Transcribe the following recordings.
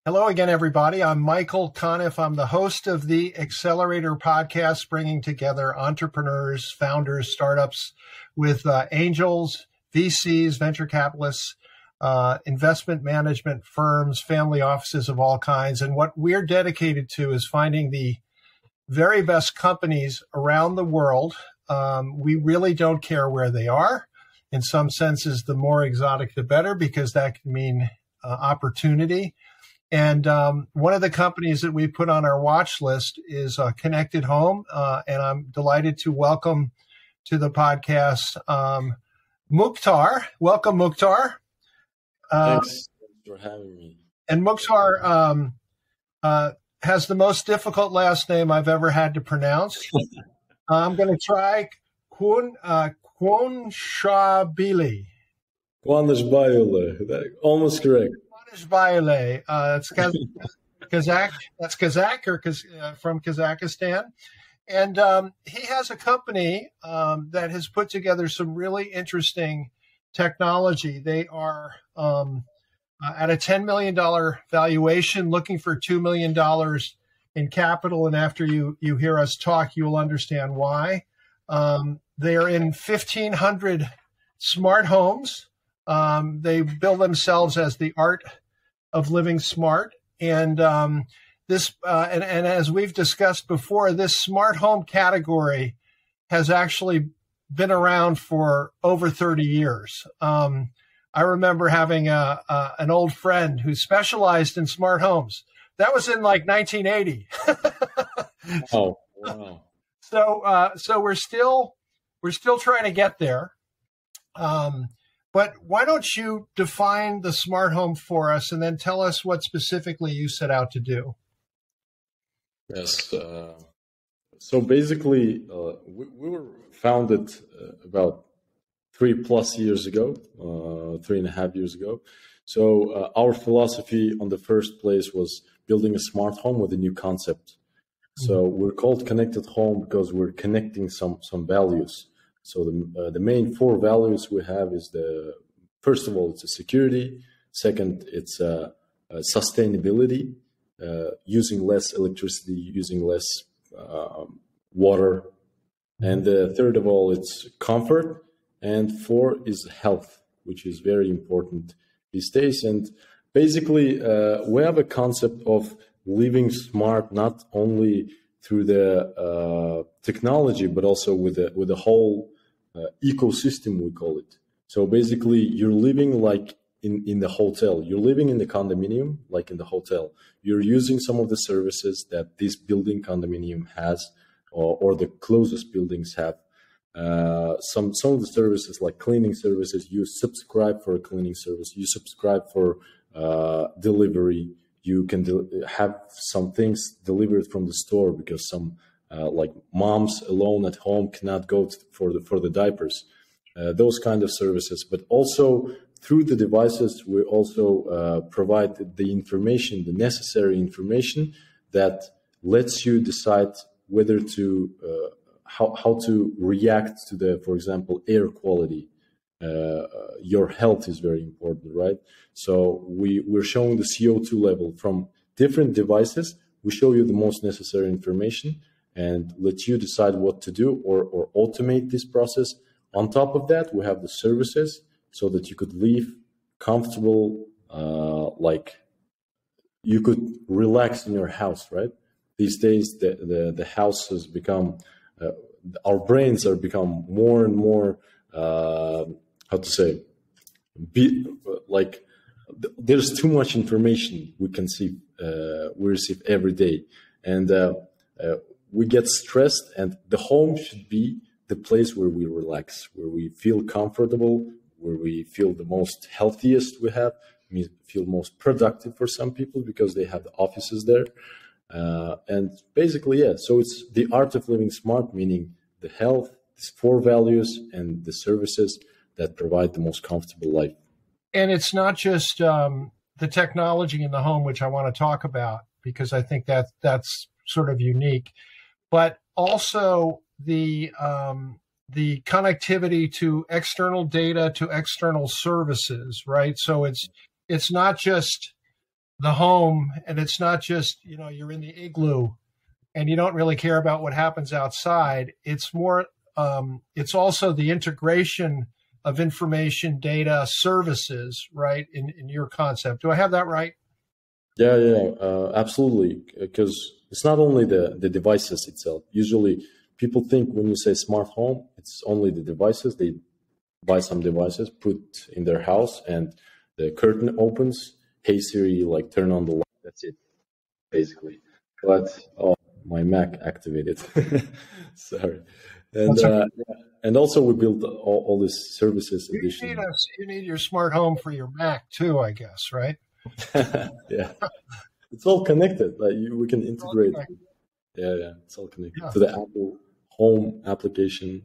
Hello again, everybody. I'm Michael Conniff. I'm the host of the Accelerator podcast, bringing together entrepreneurs, founders, startups with angels, VCs, venture capitalists, investment management firms, family offices of all kinds. And what we're dedicated to is finding the very best companies around the world. We really don't care where they are. In some senses, the more exotic, the better, because that can mean opportunity. And one of the companies that we put on our watch list is Connected Home. And I'm delighted to welcome to the podcast Mukhtar. Welcome, Mukhtar. Thanks for having me. And Mukhtar has the most difficult last name I've ever had to pronounce. I'm going to try Quonshabili. Quonshabili. Almost correct. It's Kazakh. That's Kazakh or from Kazakhstan. And he has a company that has put together some really interesting technology. They are at a $10 million valuation, looking for $2 million in capital. And after you hear us talk, you will understand why. They are in 1,500 smart homes. They bill themselves as the art of living smart. And and as we've discussed before, this smart home category has actually been around for over 30 years. I remember having an old friend who specialized in smart homes. That was in like 1980. Oh, wow. So we're still trying to get there. But why don't you define the smart home for us and then tell us what specifically you set out to do? Yes. So basically, we were founded about 3+ years ago, 3.5 years ago. So our philosophy on the first place was building a smart home with a new concept. So we're called Connected Home because we're connecting some values. So the main 4 values we have is first of all, it's a security. Second, it's sustainability, using less electricity, using less water. And third of all, it's comfort. And 4 is health, which is very important these days. And basically, we have a concept of living smart, not only through the technology, but also with the whole ecosystem, we call it. So basically, you're living like in the hotel. You're living in the condominium, like in the hotel. You're using some of the services that this building condominium has, or the closest buildings have. Some of the services, like cleaning services, you subscribe for a cleaning service. You subscribe for delivery. You can have some things delivered from the store because some like moms alone at home cannot go for the diapers. Those kind of services, but also through the devices, we also provide the information, the necessary information that lets you decide whether to how to react to for example, air quality. Your health is very important, right? So we're showing the CO2 level from different devices. We show you the most necessary information and let you decide what to do or automate this process. On top of that, we have the services so that you could live comfortable, like you could relax in your house, right? These days, the house has become, our brains are become more and more, how to say, there's too much information we receive every day. And we get stressed, and the home should be the place where we relax, where we feel comfortable, where we feel the most healthiest we have, we feel most productive for some people because they have the offices there. And basically, yeah, so it's the art of living smart, meaning the health, these 4 values, and the services that provide the most comfortable life. And it's not just the technology in the home, which I want to talk about, because I think that's sort of unique, but also the connectivity to external data, to external services, right? So it's not just the home, and it's not just, you're in the igloo and you don't really care about what happens outside. It's more, it's also the integration of information, data, services, right? In your concept. Do I have that right? Yeah, absolutely. Because it's not only the devices itself. Usually people think when you say smart home, it's only the devices. They buy some devices, put in their house, and the curtain opens. Hey Siri, like turn on the light. That's it, basically. But oh, my Mac activated. Sorry. And and also we build all these services addition. You need your smart home for your Mac too, I guess, right? Yeah, it's all connected. Like we can integrate. Yeah, it's all connected to the Apple Home application,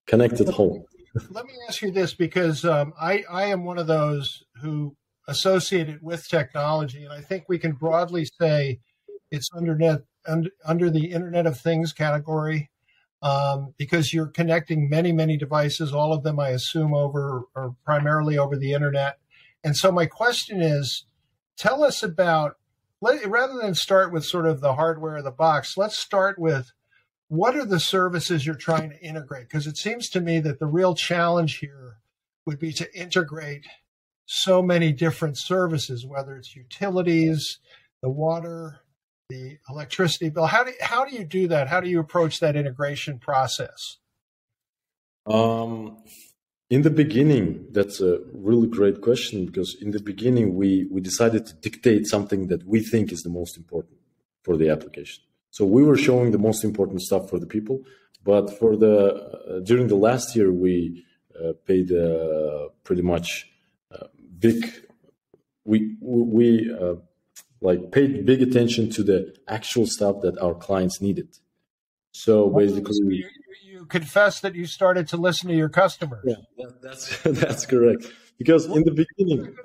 connected home. Let me ask you this, because I am one of those who associate it with technology, and I think we can broadly say it's under the Internet of Things category, because you're connecting many devices, all of them, I assume, primarily over the internet. And so my question is, tell us about, rather than start with sort of the hardware of the box, let's start with what are the services you're trying to integrate? Because it seems to me that the real challenge here would be to integrate so many different services, whether it's utilities, the water, the electricity bill. How do you do that? How do you approach that integration process? In the beginning, that's a really great question, because in the beginning, we decided to dictate something that we think is the most important for the application. So we were showing the most important stuff for the people, but for during the last year, we paid pretty much paid big attention to the actual stuff that our clients needed. So basically, you confess that you started to listen to your customers. Yeah, that's correct. Because in the beginning,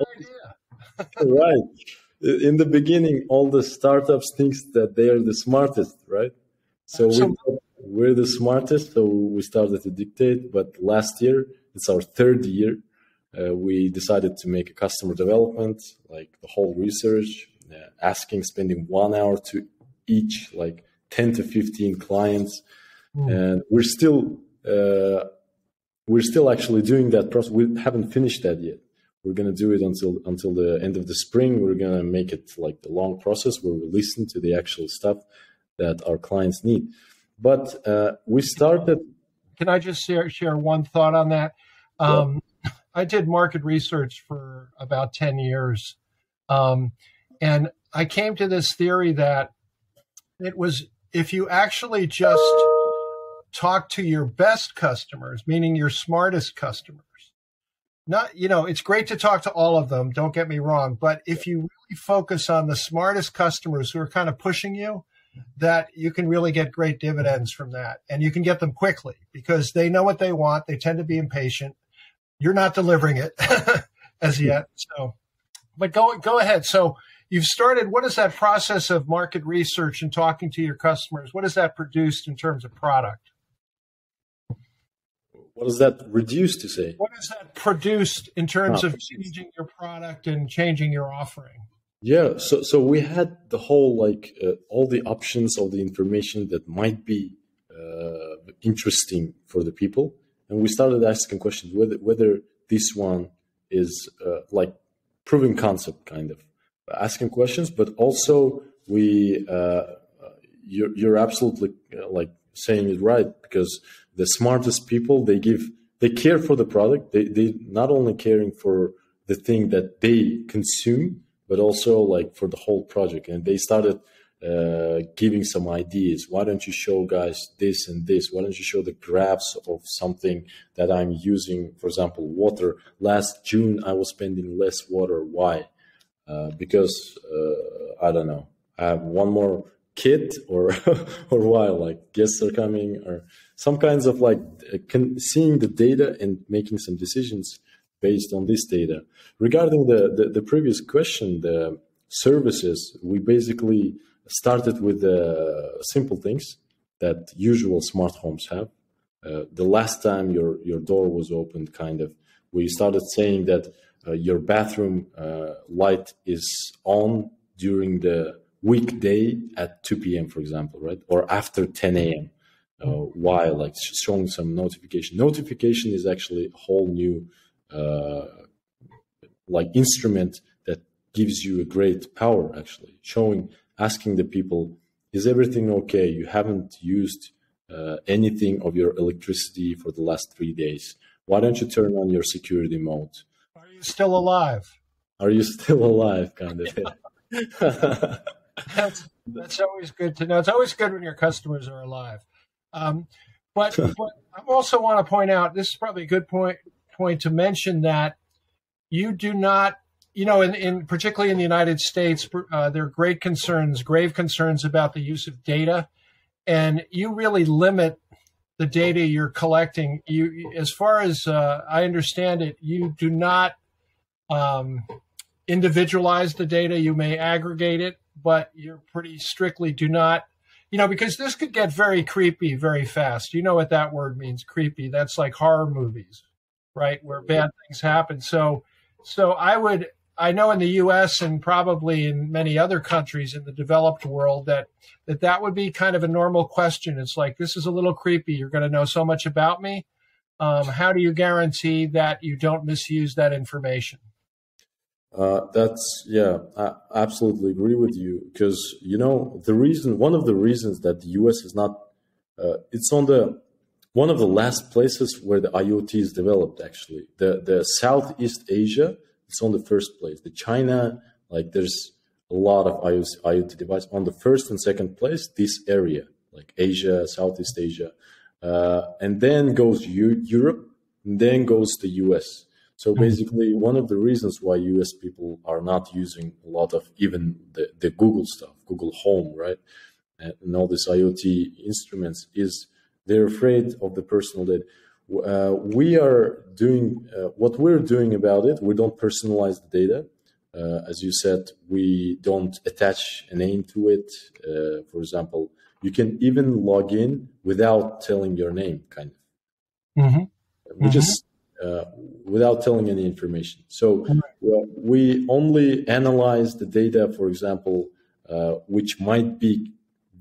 right? In the beginning, all the startups think that they are the smartest, right? So we're the smartest, so we started to dictate. But last year, it's our third year, we decided to make a customer development, like the whole research, spending 1 hour to each, like 10 to 15 clients. And we're still actually doing that process. We haven't finished that yet. We're going to do it until the end of the spring. We're going to make it like the long process where we listen to the actual stuff that our clients need. But we started. Can I just share one thought on that? Yeah. I did market research for about 10 years. And I came to this theory that it was, if you actually just talk to your best customers, meaning your smartest customers, it's great to talk to all of them, don't get me wrong, but if you really focus on the smartest customers who are kind of pushing you, that you can really get great dividends from that. And you can get them quickly because they know what they want. They tend to be impatient. You're not delivering it as yet. So, but go ahead. So you've started, what is that process of market research and talking to your customers? What has that produced in terms of product? What does that reduce to say? What has that produced in terms of changing your product and changing your offering? Yeah, so we had the whole, all the options, all the information that might be interesting for the people. And we started asking questions whether this one is proven concept, kind of. Asking questions, but also you're absolutely saying it right, because the smartest people, they care for the product. They not only caring for the thing that they consume, but also for the whole project. And they started giving some ideas. Why don't you show guys this and this? Why don't you show the graphs of something that I'm using? For example, water. Last June, I was spending less water. Why? Because I don't know. I have one more kid, or or why? Guests are coming, or some kinds of seeing the data and making some decisions based on this data. Regarding the previous question, the services, we basically started with simple things that usual smart homes have. The last time your door was opened, kind of, we started saying that your bathroom light is on during the weekday at 2 p.m., for example, right? Or after 10 a.m. Why? Like showing some notification. Notification is actually a whole new like instrument that gives you a great power, actually. Asking the people, is everything okay? You haven't used anything of your electricity for the last 3 days. Why don't you turn on your security mode? Are you still alive? Are you still alive, kind of? That's always good to know. It's always good when your customers are alive. But I also want to point out, this is probably a good point to mention, that you do not, in particularly in the United States, there are grave concerns about the use of data, and you really limit the data you're collecting. As far as I understand it, you do not individualize the data. You may aggregate it, but you're pretty strictly do not, because this could get very creepy very fast. You know what that word means, creepy. That's like horror movies, right, where bad things happen. So I know in the U.S. and probably in many other countries in the developed world that would be kind of a normal question. It's like, this is a little creepy. You're going to know so much about me. How do you guarantee that you don't misuse that information? I absolutely agree with you, because one of the reasons that the U.S. is not, it's on one of the last places where the IoT is developed. Actually, the Southeast Asia, it's on the first place. The China, like there's a lot of IoT device on the first and second place. This area, like Asia, Southeast Asia, and then goes Europe, and then goes the U.S. So basically, one of the reasons why US people are not using a lot of even the Google stuff, Google Home, right, and all these IoT instruments, is they're afraid of the personal data. We are doing what we're doing about it. We don't personalize the data. As you said, we don't attach a name to it. For example, you can even log in without telling your name, kind of. Mm-hmm. We just without telling any information. So we only analyze the data, for example, which might be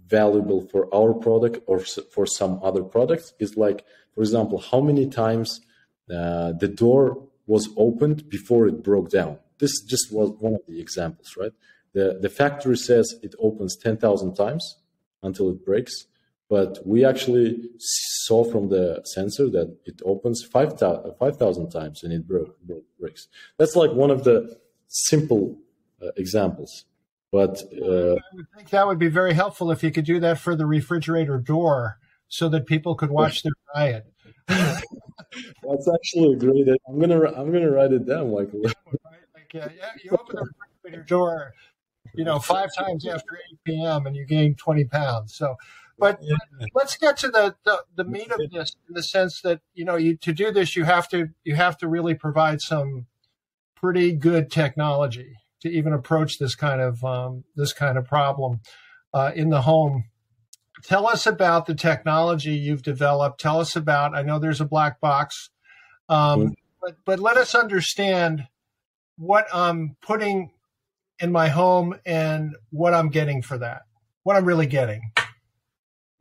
valuable for our product or for some other products. Is like, for example, how many times the door was opened before it broke down. This just was one of the examples, right? The factory says it opens 10,000 times until it breaks. But we actually saw from the sensor that it opens 5,000 times and it breaks. That's like one of the simple examples. But I would think that would be very helpful if you could do that for the refrigerator door, so that people could watch their diet. That's actually a great idea. I'm gonna write it down, Michael. You open the refrigerator door, 5 times after 8 p.m. and you gain 20 pounds. So. But let's get to the meat of this, in the sense that to do this you have to really provide some pretty good technology to even approach this kind of problem in the home. Tell us about the technology you've developed. Tell us about. I know there's a black box, but let us understand what I'm putting in my home and what I'm getting for that. What I'm really getting.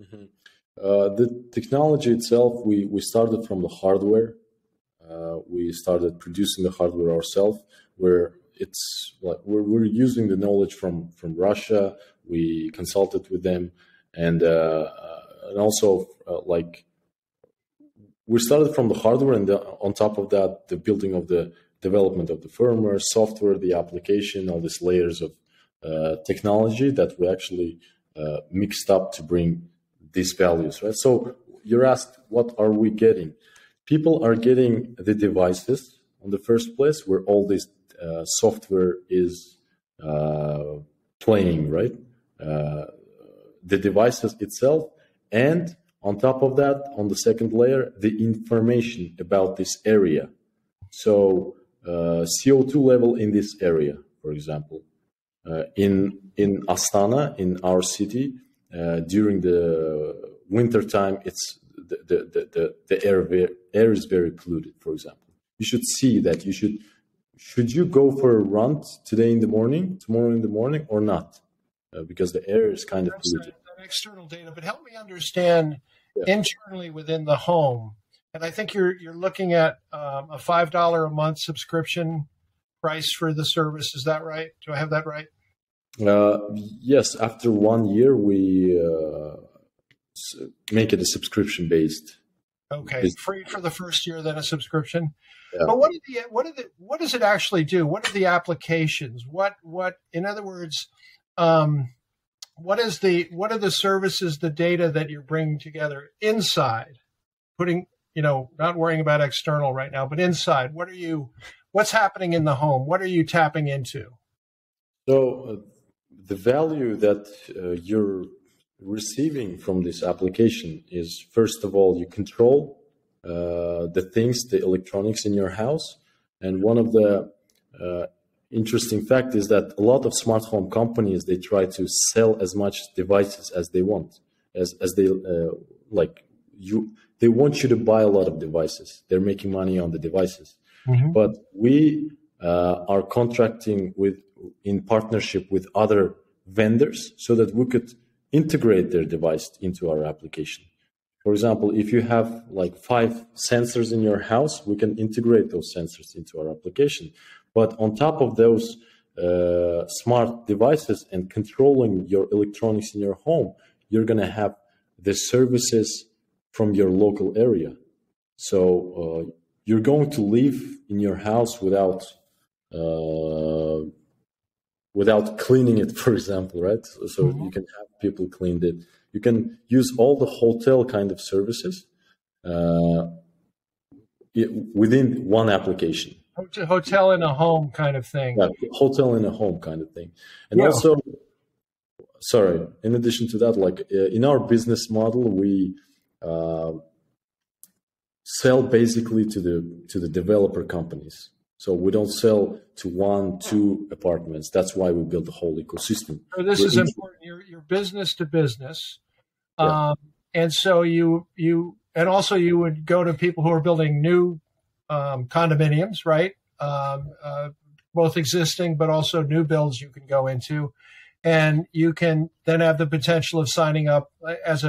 Mm-hmm. The technology itself, we started from the hardware. We started producing the hardware ourselves, where it's like we're using the knowledge from Russia. We consulted with them, and also like we started from the hardware, and on top of that, the building of the development of the firmware, software, the application, all these layers of technology that we actually mixed up to bring these values, right? So you're asked, what are we getting? People are getting the devices on the first place, where all this software is playing, right? The devices itself, and on top of that, on the second layer, the information about this area. So CO2 level in this area, for example, in Astana, in our city. During the winter time, it's the air is very polluted. For example, you should see that. You should should you go for a run today in the morning, tomorrow in the morning, or not? Because the air is kind of polluted. That external data, but help me understand internally within the home. And I think you're looking at a $5 a month subscription price for the service. Is that right? Do I have that right? Yes. After 1 year, we make it a subscription based. Okay, free for the first year, then a subscription. Yeah. But what does it actually do? What are the applications? In other words, what are the services, the data that you're bringing together inside? Not worrying about external right now, but inside, what's happening in the home? What are you tapping into? So the value that you're receiving from this application is, first of all, you control the electronics in your house. And one of the interesting fact is that a lot of smart home companies, they try to sell as much devices as they want, as they like you. They want you to buy a lot of devices. They're making money on the devices. Mm-hmm. But we are contracting in partnership with other vendors so that we could integrate their device into our application. For example, if you have like 5 sensors in your house, we can integrate those sensors into our application. But on top of those smart devices and controlling your electronics in your home, you're going to have the services from your local area. So you're going to live in your house without cleaning it, for example, right? So mm-hmm. You can have people clean it. You can use all the hotel kind of services within one application. Hotel in a home kind of thing. Yeah, hotel in a home kind of thing. And also, in addition to that, like in our business model, we sell basically to the developer companies. So we don't sell to 1, 2 apartments. That's why we build the whole ecosystem. So this is important. You're business to business, and so you would go to people who are building new condominiums, right? Both existing, but also new builds you can go into, and you can then have the potential of signing up as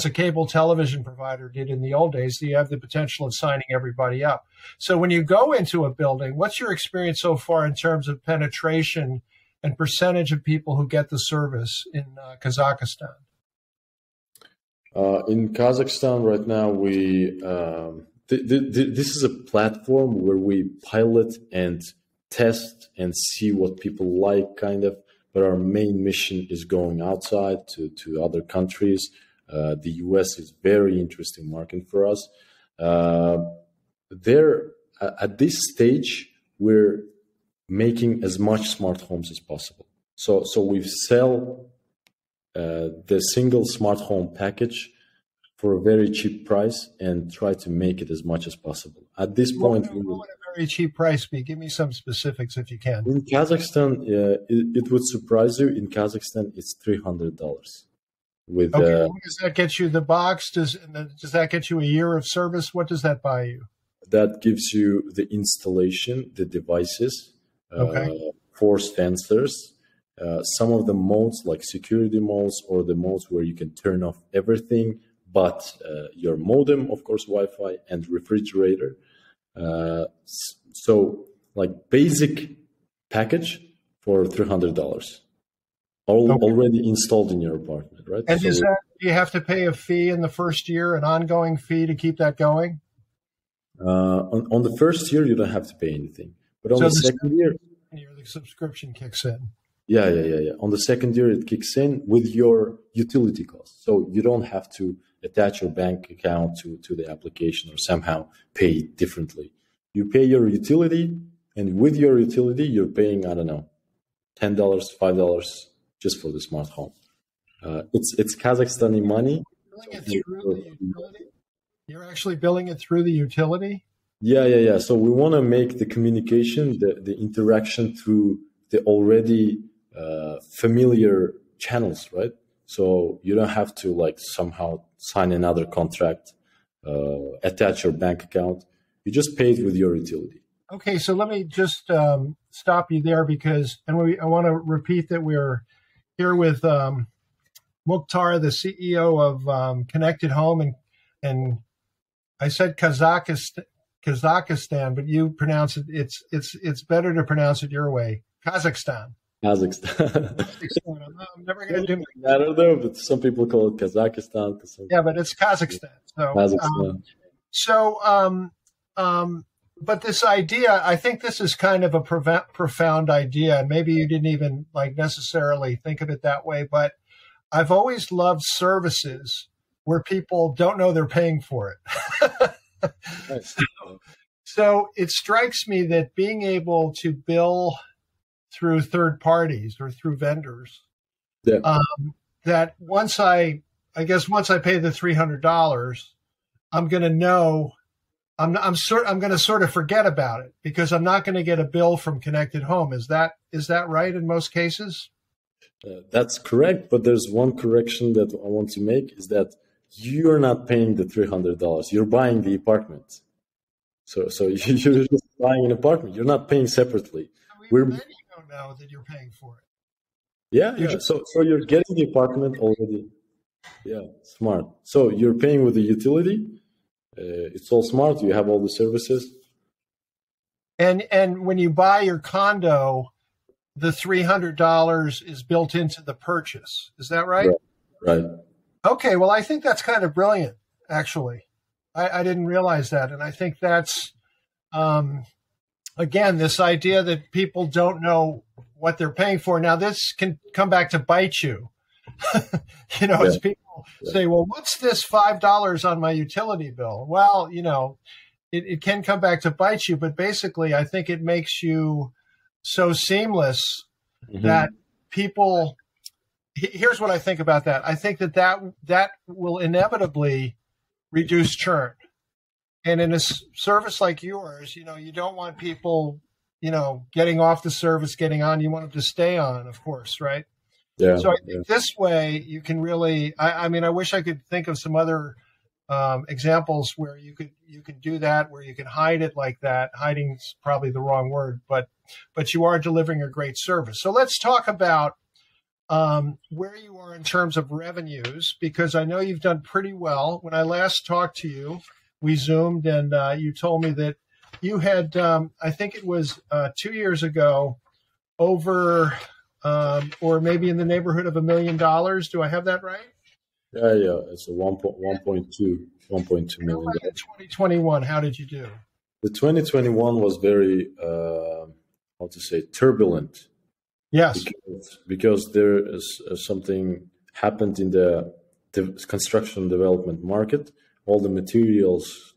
a cable television provider did in the old days. You have the potential of signing everybody up. So when you go into a building, what's your experience so far in terms of penetration and percentage of people who get the service in Kazakhstan? In Kazakhstan right now, this is a platform where we pilot and test and see what people like, kind of. But our main mission is going outside to other countries. The US is very interesting market for us. At this stage, we're making as much smart homes as possible. So we sell the single smart home package for a very cheap price and try to make it as much as possible. At this point, what would a very cheap price be? Give me some specifics if you can. In Kazakhstan, it would surprise you. In Kazakhstan, it's $300. What does that get you? The box, does that get you a year of service? What does that buy you? That gives you the installation, the devices, 4 sensors, some of the modes like security modes or the modes where you can turn off everything but your modem, of course, Wi-Fi and refrigerator. So like basic package for $300. Already installed in your apartment, right? And do you have to pay a fee in the first year, an ongoing fee to keep that going? On the first year, you don't have to pay anything. But on the second year, the subscription kicks in. Yeah. On the second year, it kicks in with your utility costs. So you don't have to attach your bank account to the application or somehow pay it differently. You pay your utility, and with your utility, you're paying, I don't know, $10, $5 just for the smart home. It's Kazakhstani money. You're actually billing it through the utility? Yeah. So we want to make the communication, the interaction through the already familiar channels, right? So you don't have to like somehow sign another contract, attach your bank account. You just pay it with your utility. Okay, so let me just stop you there because, I want to repeat that we're here with Mukhtar, the CEO of Connected Home, and I said Kazakhstan, but you pronounce it. It's better to pronounce it your way. Kazakhstan. Kazakhstan. I'm never going to do I don't know, but some people call it Kazakhstan. Yeah, but it's Kazakhstan. But this idea, I think this is kind of a profound idea, and maybe you didn't even necessarily think of it that way. But I've always loved services where people don't know they're paying for it. Nice. So it strikes me that being able to bill through third parties or through vendors, that once I pay the $300, I'm going to know I'm going to sort of forget about it because I'm not going to get a bill from Connected Home. Is that right in most cases? That's correct, but there's one correction that I want to make is that you're not paying the $300. You're buying the apartment. So you're just buying an apartment. You're not paying separately. You don't know that you're paying for it. Yeah. So you're getting the apartment already. Yeah, smart. So you're paying with the utility. It's all smart. You have all the services. And when you buy your condo, the $300 is built into the purchase. Is that right? Right. Okay. Well, I think that's kind of brilliant, actually. I didn't realize that. And I think that's, again, this idea that people don't know what they're paying for. Now, this can come back to bite you. As people say, well, what's this $5 on my utility bill? Well, it can come back to bite you, but basically I think it makes you so seamless that people, here's what I think about that. I think that will inevitably reduce churn. And in a service like yours, you don't want people, getting off the service, getting on. You want them to stay on, of course, right? Yeah. So I think this way you can really. I wish I could think of some other examples where you could do that, where you can hide it like that. Hiding's probably the wrong word, but you are delivering a great service. So let's talk about where you are in terms of revenues, because I know you've done pretty well. When I last talked to you, we Zoomed, and you told me that you had, I think it was 2 years ago, over. Or maybe in the neighborhood of $1 million. Do I have that right? Yeah. It's a 1.2 million. In 2021, how did you do? The 2021 was very, turbulent. Yes. Because there is something happened in the construction development market. All the materials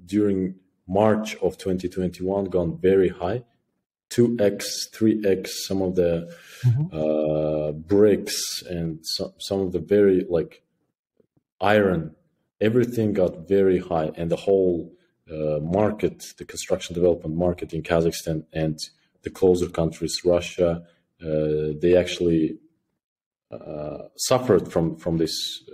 during March of 2021 gone very high. 2x, 3x, some of the bricks and some of the very iron, everything got very high. And the whole market, the construction development market in Kazakhstan and the closer countries, Russia, they actually suffered from these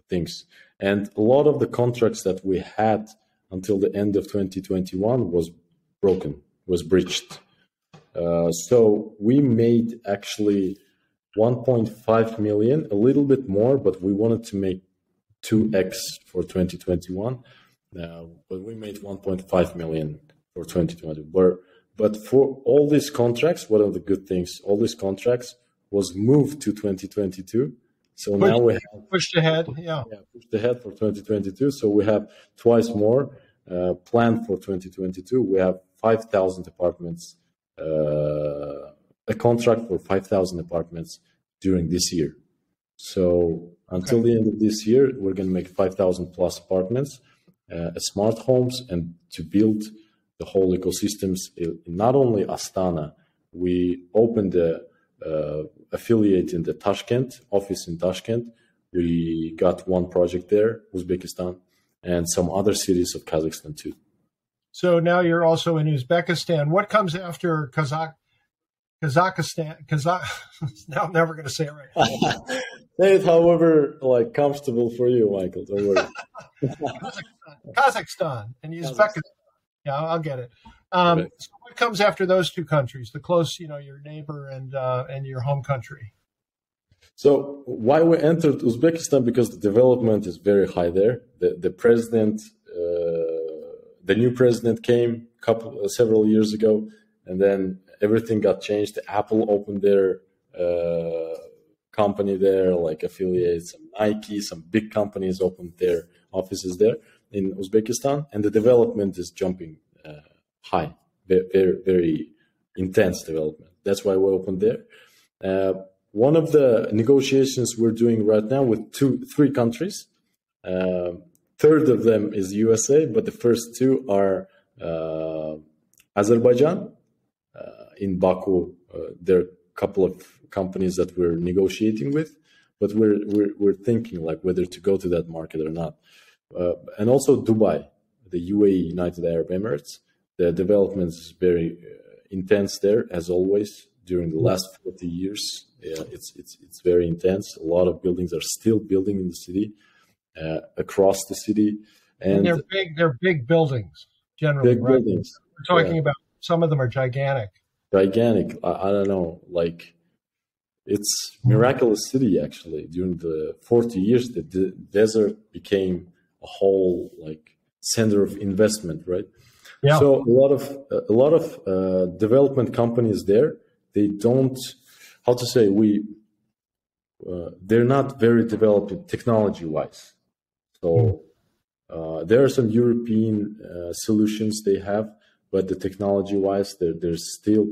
things. And a lot of the contracts that we had until the end of 2021 was breached. So we made actually 1.5 million, a little bit more, but we wanted to make 2x for 2021. But we made 1.5 million for 2020. But for all these contracts, one of the good things, all these contracts was moved to 2022. So now we have pushed ahead. Yeah, pushed ahead for 2022. So we have twice more planned for 2022. We have 5,000 apartments. A contract for 5,000 apartments during this year. So until the end of this year, we're going to make 5,000 plus apartments, smart homes, and to build the whole ecosystems. Not only Astana, we opened the affiliate in the Tashkent office in Tashkent. We got one project there, Uzbekistan, and some other cities of Kazakhstan too. So now you're also in Uzbekistan. What comes after Kazakhstan? Now I'm never going to say it right. Say it however comfortable for you, Michael. Don't worry. Kazakhstan and Uzbekistan. Yeah, I'll get it. So what comes after those two countries? The close, your neighbor and your home country. So why we entered Uzbekistan? Because the development is very high there. The president, the new president came several years ago, and then everything got changed. Apple opened their company there, like affiliates, some Nike, some big companies opened their offices there in Uzbekistan, and the development is jumping high, very, very, very intense development. That's why we opened there. One of the negotiations we're doing right now with three countries. Third of them is USA, but the first two are Azerbaijan in Baku. There are a couple of companies that we're negotiating with, but we're thinking like whether to go to that market or not. And also Dubai, the UAE, United Arab Emirates. The development is very intense there, as always. During the last 40 years, it's very intense. A lot of buildings are still building in the city, across the city, and they're big buildings generally. Big right? buildings. We're talking about some of them are gigantic. Gigantic. I don't know. Like, it's miraculous city actually. During the 40 years, the desert became a whole like center of investment, right? Yeah. So a lot of development companies there. They don't, how to say, they're not very developed technology-wise. So there are some European solutions they have, but the technology-wise, there's still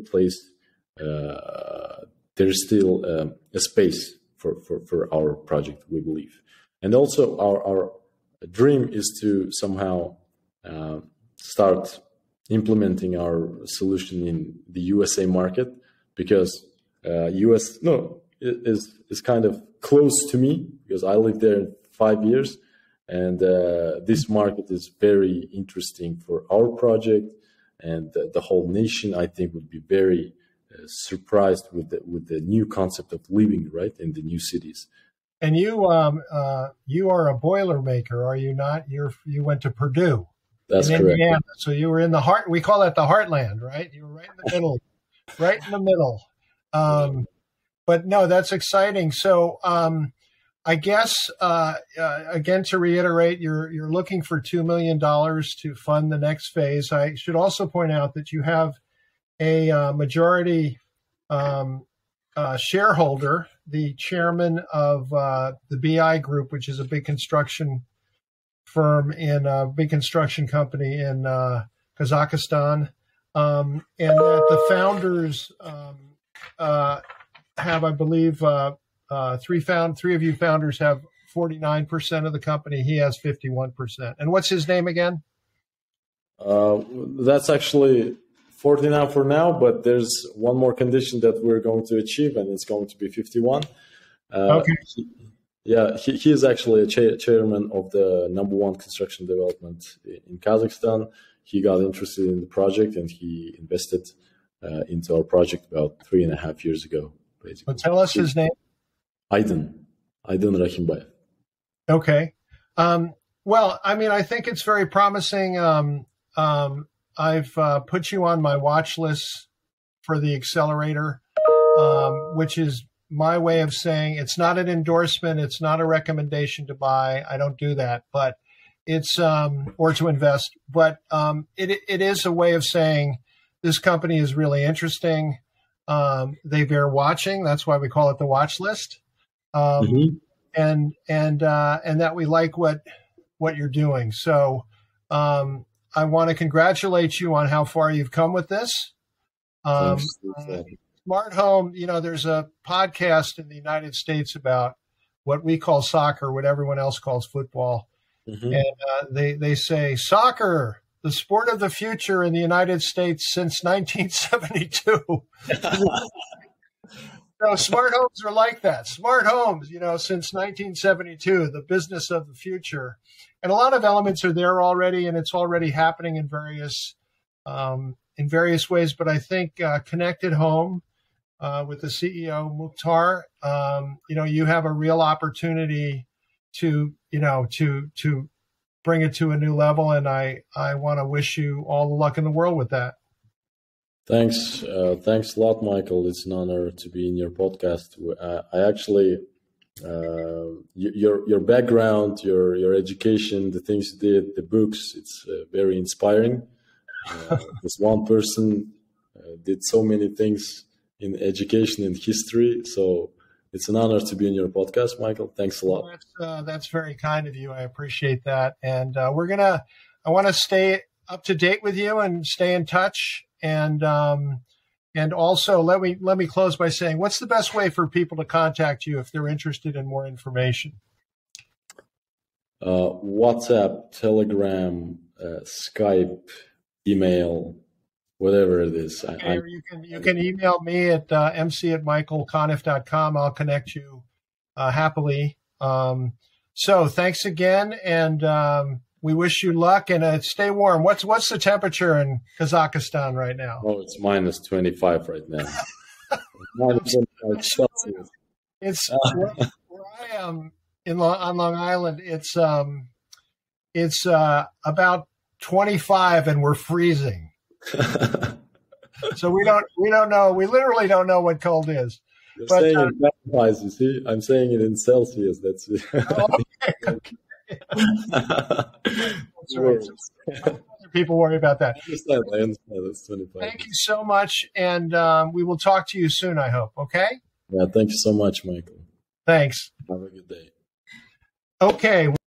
a space for our project, we believe. And also our dream is to somehow start implementing our solution in the USA market, because US is kind of close to me because I lived there 5 years, and this market is very interesting for our project, and the whole nation I think would be very surprised with the new concept of living right in the new cities. And you are a Boilermaker, are you not? You went to Purdue. That's correct. Indiana. So you were in the heart. We call that the heartland, right? You were right in the middle. Right in the middle. But no, that's exciting. So I guess, again, to reiterate, you're looking for $2 million to fund the next phase. I should also point out that you have a majority shareholder, the chairman of the BI Group, which is a big construction firm in a big construction company in Kazakhstan. And that the founders have, I believe, three of you founders have 49% of the company. He has 51%. And what's his name again? That's actually 49 for now, but there's one more condition that we're going to achieve, and it's going to be 51. Okay. He is actually a chairman of the #1 construction development in Kazakhstan. He got interested in the project and he invested into our project about 3.5 years ago, basically. Well, tell us his name. Aydin Rahimbayev. Okay. Well, I mean, I think it's very promising. I've put you on my watch list for the accelerator, which is my way of saying it's not an endorsement. It's not a recommendation to buy. I don't do that, but it's or to invest, but it is a way of saying this company is really interesting. They bear watching. That's why we call it the watch list. And that we like what you're doing. So I want to congratulate you on how far you've come with this. Smart home, there's a podcast in the United States about what we call soccer, what everyone else calls football. And they say soccer, the sport of the future in the United States since 1972. So smart homes are like that. Smart homes, since 1972, the business of the future. And a lot of elements are there already, and it's already happening in various ways. But I think Connected Home with the CEO, Mukhtar, you have a real opportunity to bring it to a new level. And I want to wish you all the luck in the world with that. Thanks a lot, Michael. It's an honor to be in your podcast. I actually, your background, your education, the things you did, the books, it's very inspiring. This one person did so many things in education and history. So it's an honor to be in your podcast, Michael. Thanks a lot. That's very kind of you. I appreciate that. And I want to stay up to date with you and stay in touch. And also let me close by saying, what's the best way for people to contact you if they're interested in more information? WhatsApp, Telegram, Skype, email, whatever it is. Okay, you can email me at mc@michaelconniff.com. I'll connect you happily. So thanks again, and we wish you luck, and stay warm. What's the temperature in Kazakhstan right now? Oh, it's minus 25 right now. Minus 25 Celsius. It's where I am on Long Island. It's about 25, and we're freezing. So we don't know. We literally don't know what cold is. You're saying it in Fahrenheit, you see? I'm saying it in Celsius. That's it. Oh, okay. That's right. Other people worry about that. I understand. That's 25. Thank you so much, and we will talk to you soon, I hope. Okay? Yeah, thank you so much, Michael. Thanks. Have a good day. Okay.